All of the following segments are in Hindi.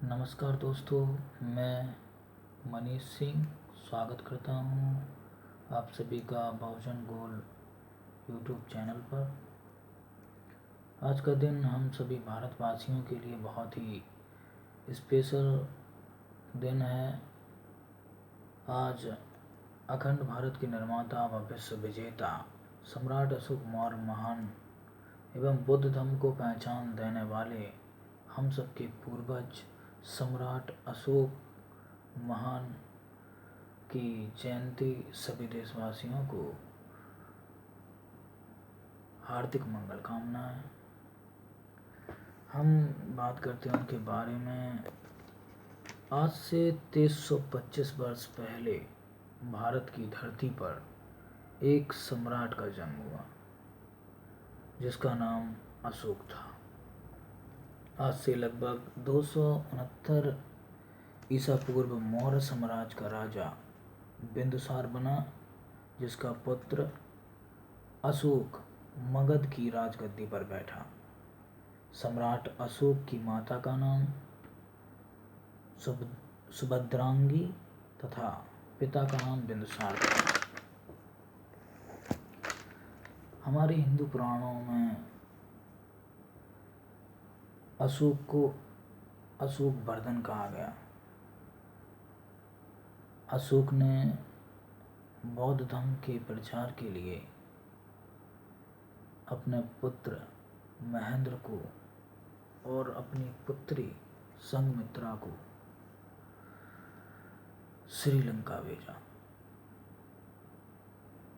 नमस्कार दोस्तों, मैं मनीष सिंह स्वागत करता हूँ आप सभी का बहुजन गोल यूट्यूब चैनल पर। आज का दिन हम सभी भारतवासियों के लिए बहुत ही स्पेशल दिन है। आज अखंड भारत के निर्माता व विश्व विजेता सम्राट अशोक मौर्य महान एवं बुद्ध धर्म को पहचान देने वाले हम सबके पूर्वज सम्राट अशोक महान की जयंती सभी देशवासियों को हार्दिक मंगल कामनाएं। हम बात करते हैं उनके बारे में। आज से 2325 वर्ष पहले भारत की धरती पर एक सम्राट का जन्म हुआ जिसका नाम अशोक था। आज से लगभग 269 ईसा पूर्व मौर्य साम्राज्य का राजा बिंदुसार बना, जिसका पुत्र अशोक मगध की राजगद्दी पर बैठा। सम्राट अशोक की माता का नाम सुभद्रांगी तथा पिता का नाम बिंदुसार था। हमारे हिंदू पुराणों में अशोक को अशोक वर्धन कहा गया। अशोक ने बौद्ध धर्म के प्रचार के लिए अपने पुत्र महेंद्र को और अपनी पुत्री संघमित्रा को श्रीलंका भेजा।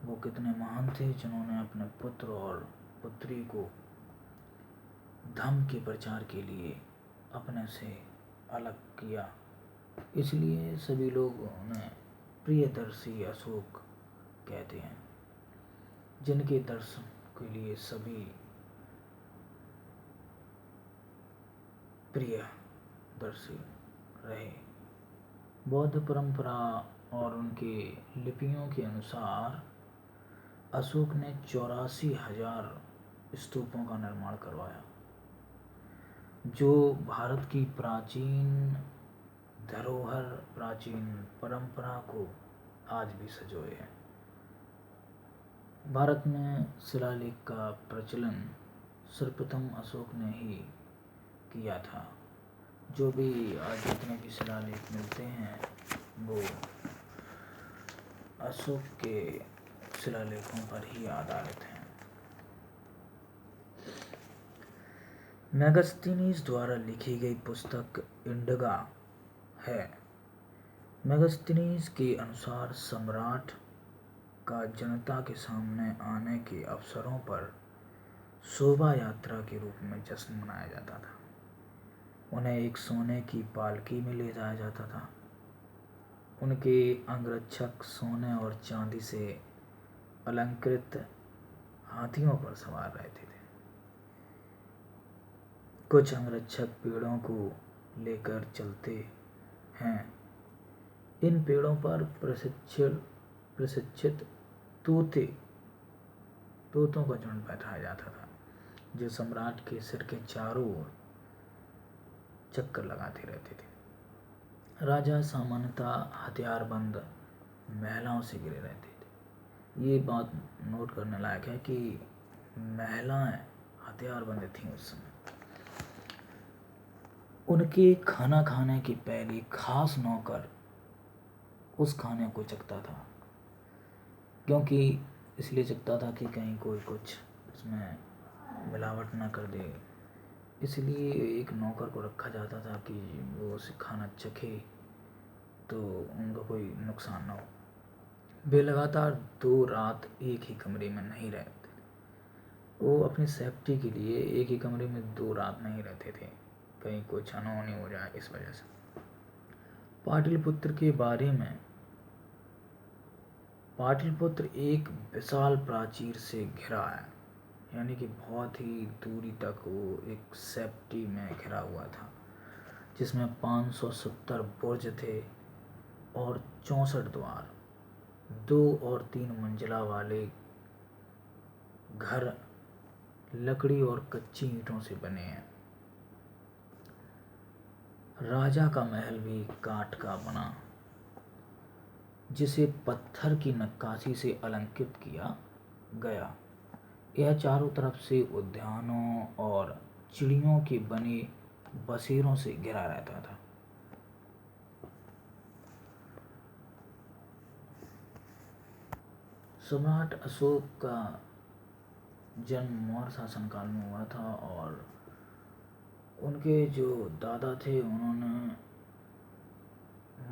वो कितने महान थे जिन्होंने अपने पुत्र और पुत्री को धर्म के प्रचार के लिए अपने से अलग किया। इसलिए सभी लोग उन्हें प्रियदर्शी अशोक कहते हैं, जिनके दर्शन के लिए सभी प्रियदर्शी रहे। बौद्ध परंपरा और उनके लिपियों के अनुसार अशोक ने 84,000 स्तूपों का निर्माण करवाया, जो भारत की प्राचीन धरोहर, प्राचीन परंपरा को आज भी संजोए हैं। भारत में शिलालेख का प्रचलन सर्वप्रथम अशोक ने ही किया था। जो भी आज जितने भी शिलालेख मिलते हैं वो अशोक के शिलालेखों पर ही आधारित हैं। मेगास्थनीज द्वारा लिखी गई पुस्तक इंडिका है। मेगास्थनीज के अनुसार सम्राट का जनता के सामने आने के अवसरों पर शोभा यात्रा के रूप में जश्न मनाया जाता था। उन्हें एक सोने की पालकी में ले जाया जाता था। उनके अंगरक्षक सोने और चांदी से अलंकृत हाथियों पर सवार रहते थे। कुछ अंगरक्षक पेड़ों को लेकर चलते हैं। इन पेड़ों पर प्रशिक्षित तोतों का झुंड बैठाया जाता था, जो सम्राट के सिर के चारों ओर चक्कर लगाते रहते थे। राजा सामान्यतः हथियारबंद महिलाओं से घिरे रहते थे। ये बात नोट करने लायक है कि महिलाएं हथियारबंद थीं उस समय। उनके खाना खाने के पहले खास नौकर उस खाने को चखता था, क्योंकि इसलिए चखता था कि कहीं कोई कुछ इसमें मिलावट ना कर दे। इसलिए एक नौकर को रखा जाता था कि वो उसे खाना चखे तो उनको कोई नुकसान ना हो। वे लगातार 2 रात एक ही कमरे में नहीं रहते। वो अपनी सेफ्टी के लिए एक ही कमरे में 2 रात नहीं रहते थे, कहीं कुछ अनहोनी हो जाए इस वजह से। पाटलिपुत्र के बारे में, पाटलिपुत्र एक विशाल प्राचीर से घिरा है, यानी कि बहुत ही दूरी तक वो एक सेफ्टी में घिरा हुआ था, जिसमें 570 बुर्ज थे और 64 द्वार। 2 और 3 मंजिला वाले घर लकड़ी और कच्ची ईंटों से बने हैं। राजा का महल भी काठ का बना, जिसे पत्थर की नक्काशी से अलंकृत किया गया। यह चारों तरफ से उद्यानों और चिड़ियों के बने बसेरों से घिरा रहता था। सम्राट अशोक का जन्म मौर्य शासनकाल में हुआ था और उनके जो दादा थे उन्होंने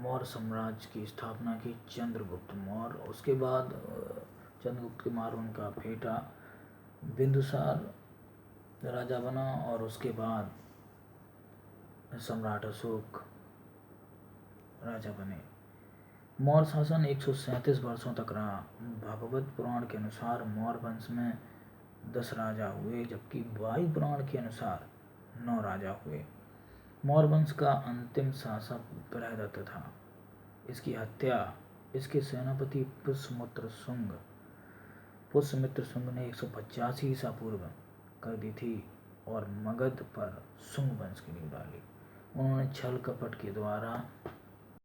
मौर्य साम्राज्य की स्थापना की, चंद्रगुप्त मौर्य। उसके बाद चंद्रगुप्त कुमार उनका बेटा बिंदुसार राजा बना और उसके बाद सम्राट अशोक राजा बने। मौर्य शासन 137 वर्षों तक रहा। भागवत पुराण के अनुसार मौर्य वंश में 10 राजा हुए, जबकि वायु पुराण के अनुसार 9 राजा हुए। मौर्य वंश का अंतिम शासक बृहदत्त था। इसकी हत्या इसके सेनापति पुष्यमित्र शुंग ने 185 ईसा पूर्व कर दी थी और मगध पर शुंग वंश की नींव डाली। उन्होंने छल कपट के द्वारा